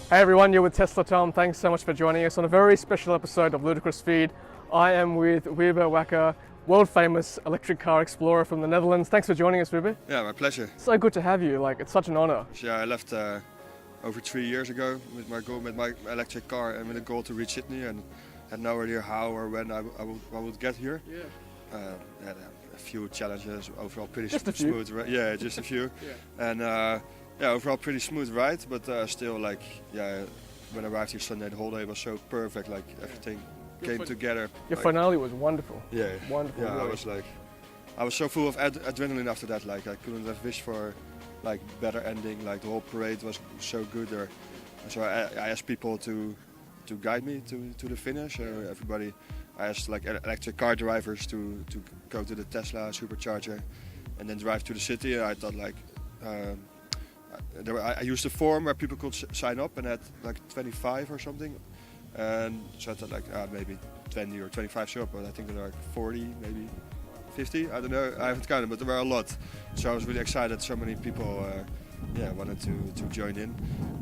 Hey everyone, you're with Tesla Tom. Thanks so much for joining us on a very special episode of Ludicrous Feed. I am with Wiebe Wakker, world famous electric car explorer from the Netherlands. Thanks for joining us, Wiebe. Yeah, my pleasure. So good to have you. It's such an honor. So, yeah, I left over 3 years ago with my electric car and with a goal to reach Sydney, and had no idea how or when I would get here. Yeah. Had a few challenges. Overall, pretty Just a few. smooth. Right? Yeah, just a few. Yeah. And overall pretty smooth ride, but still when I arrived here Sunday, the whole day was so perfect. Everything came together. Your finale was wonderful. Yeah. Wonderful. Yeah, really. I was so full of adrenaline after that. I couldn't have wished for better ending. The whole parade was so good there. So I asked people to guide me to the finish. Everybody, I asked electric car drivers to go to the Tesla supercharger and then drive to the city. And I thought I used a form where people could sign up, and had 25 or something. And so I thought maybe 20 or 25 show up, but I think there are 40, maybe 50. I don't know. I haven't counted, but there were a lot. So I was really excited. So many people, wanted to join in.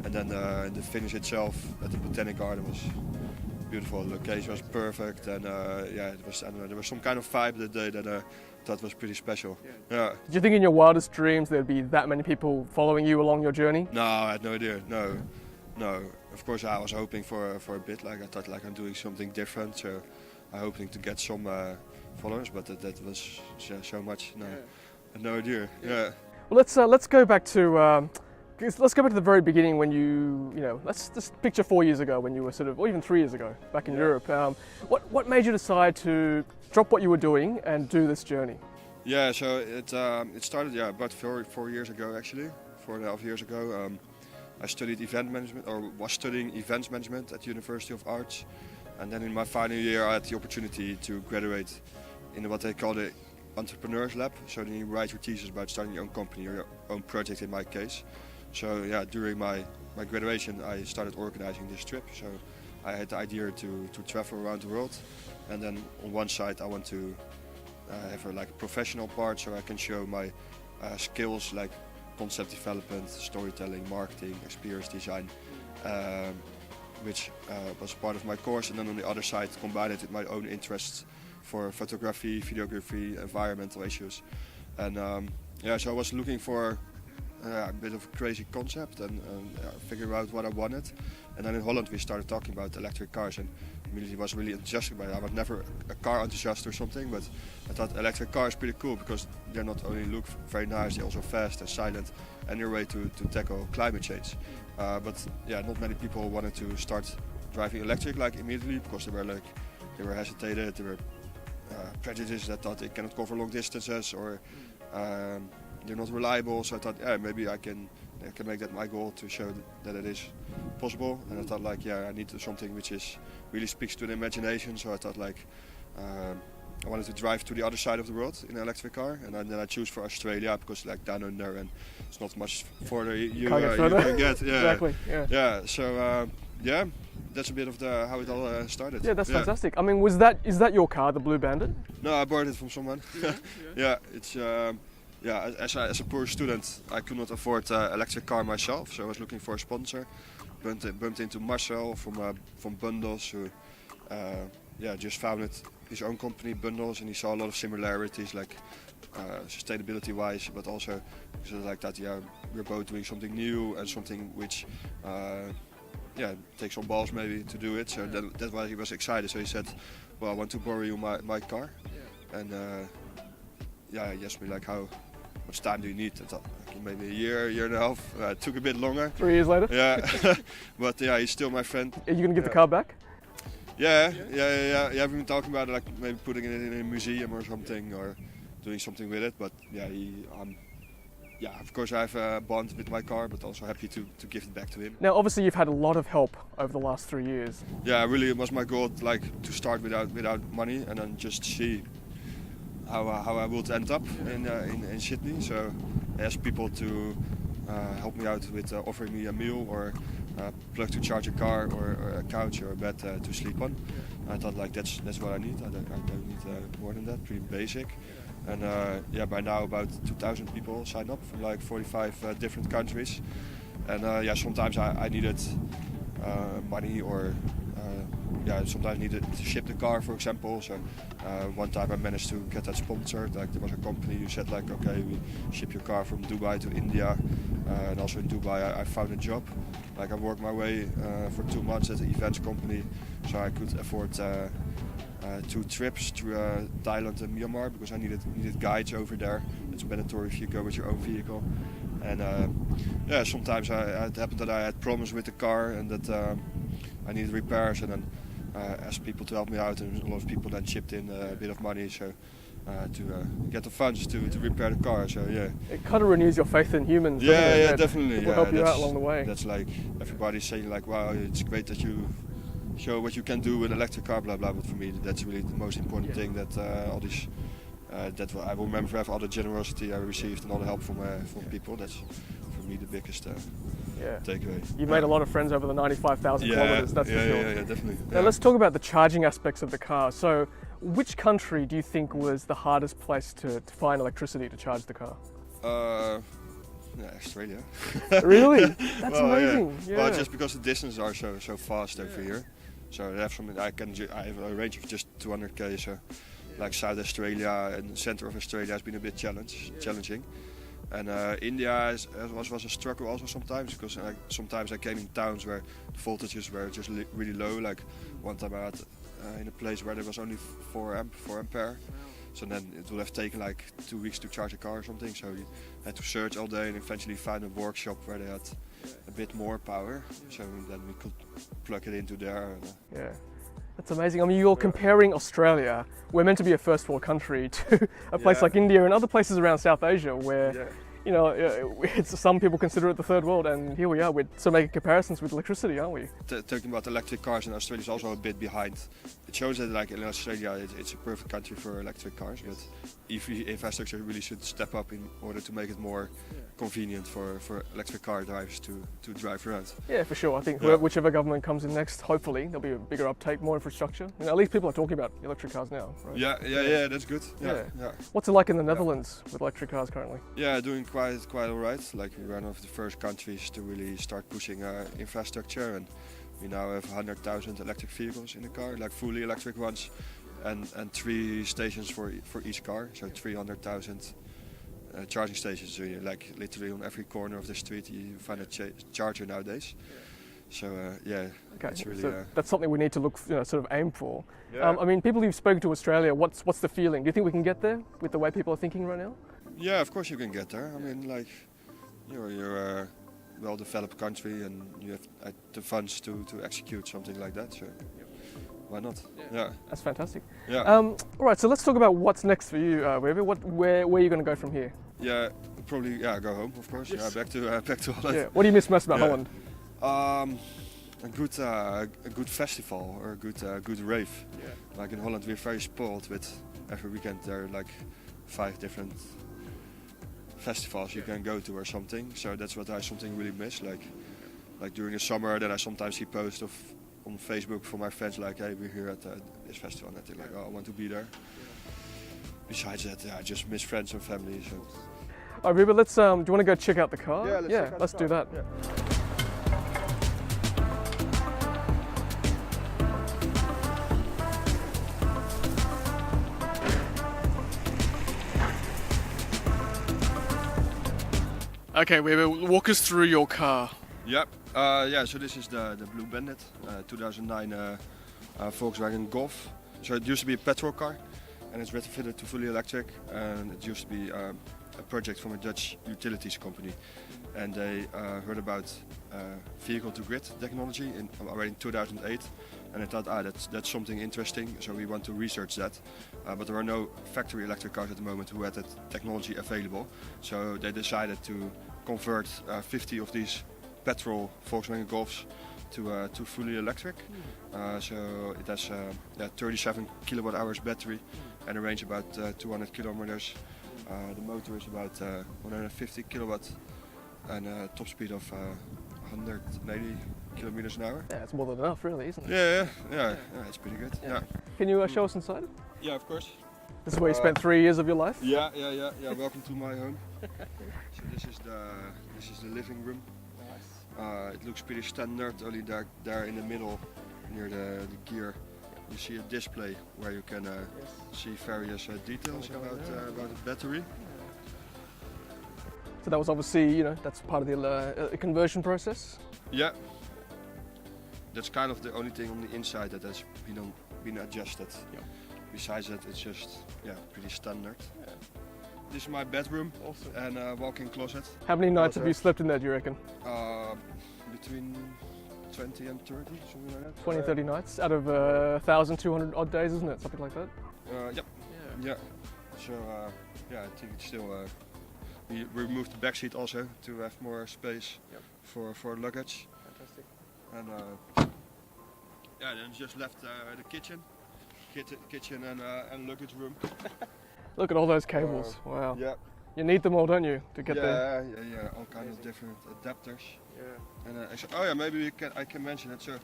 And then the finish itself at the Botanic Garden was beautiful. The location was perfect, and it was. I don't know. There was some kind of vibe that day that I thought was pretty special. Yeah. Did you think in your wildest dreams there'd be that many people following you along your journey? No, I had no idea. No. Of course, I was hoping for a bit. I thought I'm doing something different, so I'm hoping to get some followers. But that was so much. No, I had no idea. Yeah. Well, let's go back to the very beginning when let's just picture 4 years ago when you were or even 3 years ago back in Europe. What made you decide to drop what you were doing and do this journey? Yeah, so it started about 4 years ago actually, 4.5 years ago. I studied event management, or was studying events management at the University of Arts, and then in my final year I had the opportunity to graduate in what they call the Entrepreneurs Lab. So then you write your thesis about starting your own company or your own project in my case. So during my graduation I started organizing this trip. So I had the idea to travel around the world, and then on one side I want to have a professional part, so I can show my skills like concept development, storytelling, marketing, experience design, which was part of my course, and then on the other side combine it with my own interests for photography, videography, environmental issues. And so I was looking for a bit of a crazy concept and figure out what I wanted. And then in Holland we started talking about electric cars, and immediately was really enthusiastic by it. I was never a car enthusiast or something, but I thought electric cars is pretty cool because they not only look very nice, they're also fast and silent, and they're a way to tackle climate change. But not many people wanted to start driving electric immediately because they were hesitated, they were prejudiced that thought they cannot cover long distances, or they're not reliable. So I thought maybe I can make that my goal to show that it is possible. And I thought I need something which really speaks to the imagination. So I thought I wanted to drive to the other side of the world in an electric car, and then I choose for Australia because down under, and it's not much further you can get. Yeah. Exactly. Yeah. Yeah. So that's a bit of how it all started. Yeah, that's fantastic. I mean, is that your car, the Blue Bandit? No, I borrowed it from someone. Yeah, it's as a poor student, I could not afford an electric car myself, so I was looking for a sponsor. Bumped into Marcel from Bundles, who just founded his own company, Bundles, and he saw a lot of similarities, sustainability-wise, but also that we're both doing something new and something which takes some balls maybe to do it. So that's why he was excited. So he said, "Well, I want to borrow you my car," and he asked me how much time do you need? I thought maybe a year and a half. It took a bit longer. 3 years later? Yeah, but he's still my friend. Are you going to give the car back? Yeah. We've been talking about it, maybe putting it in a museum or something, or doing something with it. But of course I have a bond with my car, but also happy to give it back to him. Now, obviously you've had a lot of help over the last 3 years. Yeah, really, it was my goal to start without money, and then just see how I would end up in Sydney. So I asked people to help me out with offering me a meal or plug to charge a car or a couch or a bed to sleep on. I thought that's what I need. I don't need more than that. Pretty basic. And by now about 2,000 people signed up from 45 different countries. And sometimes I needed money or sometimes needed to ship the car, for example. So one time I managed to get that sponsored. Like there was a company who said like, okay, we ship your car from Dubai to India, and also in Dubai I found a job. Like I worked my way for 2 months at the events company, so I could afford 2 trips to Thailand and Myanmar because I needed guides over there. It's mandatory if you go with your own vehicle. And sometimes it happened that I had problems with the car and that I needed repairs, and then asked people to help me out, and a lot of people then chipped in a bit of money to get the funds to repair the car. So yeah, it kind of renews your faith in humans. Yeah, definitely. People help you out along the way. That's like everybody's saying like, wow, it's great that you show what you can do with an electric car, blah blah. But for me, that's really the most important thing. That all these that I will remember forever, all the generosity I received and all the help from people. That's for me the biggest takeaway. You made a lot of friends over the 95,000 kilometers. That's for sure. Yeah, definitely. Now let's talk about the charging aspects of the car. So, which country do you think was the hardest place to find electricity to charge the car? Australia. Really? That's amazing. Yeah. Well, just because the distances are so fast over here. So I have I have a range of just 200 km. So like South Australia and the center of Australia has been a bit challenging. And India was a struggle also sometimes, because sometimes I came in towns where the voltages were just really low. Like one time I had in a place where there was only 4 ampere. So then it would have taken like 2 weeks to charge a car or something. So you had to search all day and eventually find a workshop where they had a bit more power. So then we could plug it into there. Yeah. That's amazing. I mean, you're comparing Australia, we're meant to be a first world country, to a place like India and other places around South Asia where, you know, some people consider it the third world, and here we are, we're so making comparisons with electricity, aren't we? Talking about electric cars in Australia is also a bit behind. It shows that like in Australia it's a perfect country for electric cars, but infrastructure really should step up in order to make it more convenient for electric car drivers to drive around. Yeah, for sure. I think whichever government comes in next, hopefully there'll be a bigger uptake, more infrastructure. You know, at least people are talking about electric cars now, right? Yeah, that's good. Yeah. What's it like in the Netherlands with electric cars currently? Yeah, doing quite all right. Like we're one of the first countries to really start pushing infrastructure, and we now have 100,000 electric vehicles in the car, like fully electric ones, and 3 stations for each car, so 300,000 charging stations. So you like literally on every corner of the street you find a charger nowadays. So it's really that's something we need to look, sort of aim for. I mean, people you've spoken to Australia, what's the feeling? Do you think we can get there with the way people are thinking right now? Yeah, of course you can get there. I mean, like you're a well-developed country and you have the funds to execute something like that. So why not? Yeah. That's fantastic. Yeah. All right, so let's talk about what's next for you, Wiebe. Where are you going to go from here? Yeah, probably go home, of course. Yes. Yeah, back to Holland. Yeah. What do you miss most about Holland? A good festival or a good rave. Yeah. Like in Holland, we're very spoiled with every weekend there are like 5 different festivals you can go to or something. So that's what I something really miss. Like during the summer, then I sometimes see posts on Facebook from my friends like, hey, we're here at this festival, and I think like, oh, I want to be there. Besides that, I just miss friends and family. So. All right, Wiebe, let's. Do you want to go check out the car? Yeah, let's do that. Yeah. Okay, Wiebe, walk us through your car. Yep. So this is the Blue Bandit, 2009 Volkswagen Golf. So it used to be a petrol car, and it's retrofitted to fully electric. And it used to be a project from a Dutch utilities company, and they heard about vehicle-to-grid technology already in 2008, and they thought, that's something interesting. So we want to research that, but there are no factory electric cars at the moment who had that technology available. So they decided to convert 50 of these petrol Volkswagen Golfs to fully electric. So it has 37 kilowatt hours battery and a range about 200 kilometers. The motor is about 150 kilowatt and a top speed of 180 kilometers an hour. Yeah, it's more than enough, really, isn't it? Yeah, it's pretty good. Yeah. Can you show us inside? Yeah, of course. This is where you spent 3 years of your life? Yeah. Welcome to my home. So this is the living room. It looks pretty standard, only there in the middle, near the gear, you see a display where you can see various details about the battery. So that was obviously, that's part of the conversion process? Yeah. That's kind of the only thing on the inside that has been adjusted. Yeah. Besides that, it's just pretty standard. Yeah. This is my bedroom and walk-in closet. How many nights have you slept in there, do you reckon? Between 20 and 30, something like that. 20, 30 nights out of 1,200 odd days, isn't it? Something like that? Yep. Yeah. So I think it's still. We removed the back seat also to have more space for luggage. Fantastic. And then just left the kitchen and luggage room. Look at all those cables. Wow. Yeah. You need them all, don't you, to get there? Yeah. All kinds of different adapters. Yeah. And maybe I can mention it. So,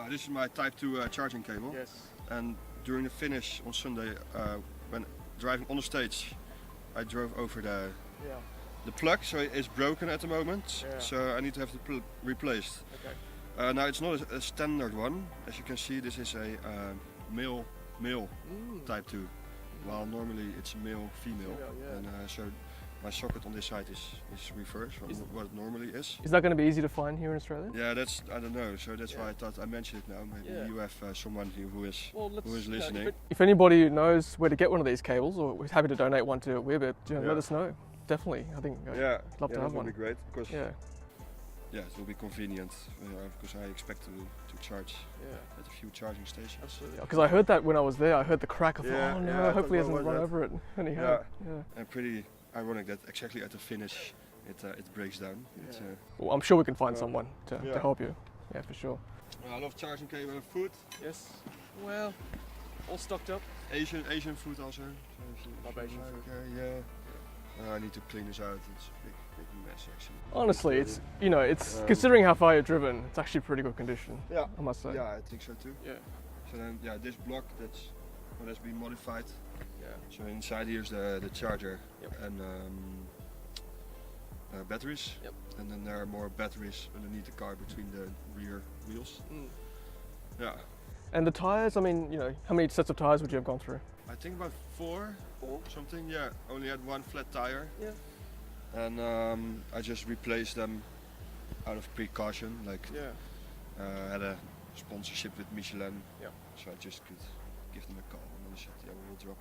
this is my Type 2 charging cable. Yes. And during the finish on Sunday, when driving on the stage, I drove over the plug, so it's broken at the moment. Yeah. So I need to have the replaced. Okay. Now it's not a standard one. As you can see, this is a male Type 2, while normally it's male-female. And so my socket on this side is reversed from what it normally is. Is that going to be easy to find here in Australia? Yeah, I don't know. So that's why I thought I mentioned it now. Maybe you have someone who is listening. If anybody knows where to get one of these cables, or is happy to donate one to Wiebe, let us know. Definitely, I think I'd love to have one. That would be great, because it will be convenient, because I expect to charge at a few charging stations. Absolutely. Because I heard that when I was there, I heard the crack of hopefully he hasn't run over it. And he had. And pretty ironic that exactly at the finish it breaks down. Yeah. Well, I'm sure we can find someone to help you. Yeah, for sure. I love charging cable and food. Yes. Well, all stocked up. Asian food also. Love Asian food. Yeah. I need to clean this out. It's a big mess actually. Honestly, it's considering how far you've driven, it's actually pretty good condition. Yeah. I must say. Yeah, I think so too. Yeah. So then, this block that's what has been modified. Yeah. So inside here's the charger and batteries. Yep. And then there are more batteries underneath the car between the rear wheels. Mm. Yeah. And the tires, I mean, how many sets of tires would you have gone through? I think about four something, only had one flat tire. Yeah. And I just replaced them out of precaution, had a sponsorship with Michelin, so I just could give them a call and they said, we'll drop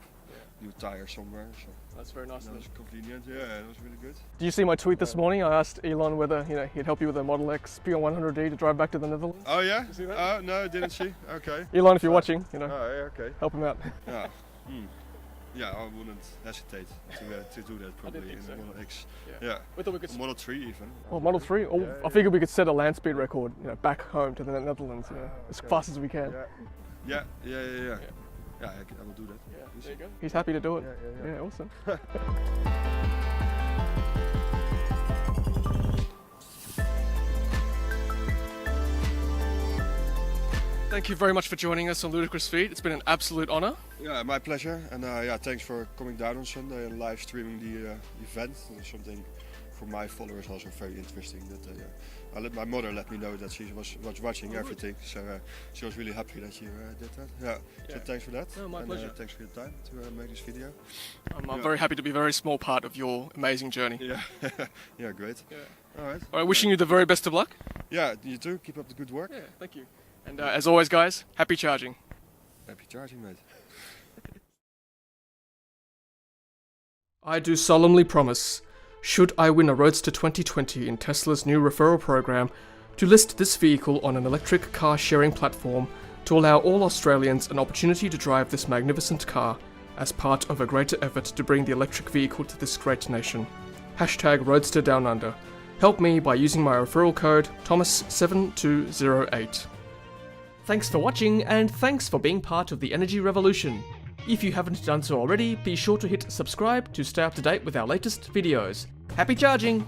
new tire somewhere. So that's very nice. That was convenient, it was really good. Did you see my tweet this morning? I asked Elon whether he'd help you with a Model X P100D to drive back to the Netherlands. Oh yeah? Did you see that? Oh no, I didn't see. Okay. Elon, if you're watching, okay. help him out. Yeah. Yeah, I wouldn't hesitate to do that probably in the Model X. Yeah. We thought we could Model 3 even. Oh, Model 3? I figured we could set a land speed record, back home to the Netherlands, as fast as we can. Yeah, I will do that. Yeah, there you go. He's happy to do it. Yeah, awesome. Thank you very much for joining us on Ludicrous Feed. It's been an absolute honour. Yeah, my pleasure. And thanks for coming down on Sunday and live streaming the event. Something for my followers also very interesting. That my mother let me know that she was watching everything. So she was really happy that you did that. So thanks for that. No, my pleasure. Thanks for your time to make this video. I'm very happy to be a very small part of your amazing journey. Yeah, yeah, great. Yeah. All right. Wishing you the very best of luck. Yeah, you too. Keep up the good work. Yeah, thank you. And as always, guys, happy charging. Happy charging, mate. I do solemnly promise, should I win a Roadster 2020 in Tesla's new referral program, to list this vehicle on an electric car sharing platform to allow all Australians an opportunity to drive this magnificent car as part of a greater effort to bring the electric vehicle to this great nation. #Roadster Down Under. Help me by using my referral code Thomas7208. Thanks for watching, and thanks for being part of the energy revolution. If you haven't done so already, be sure to hit subscribe to stay up to date with our latest videos. Happy charging!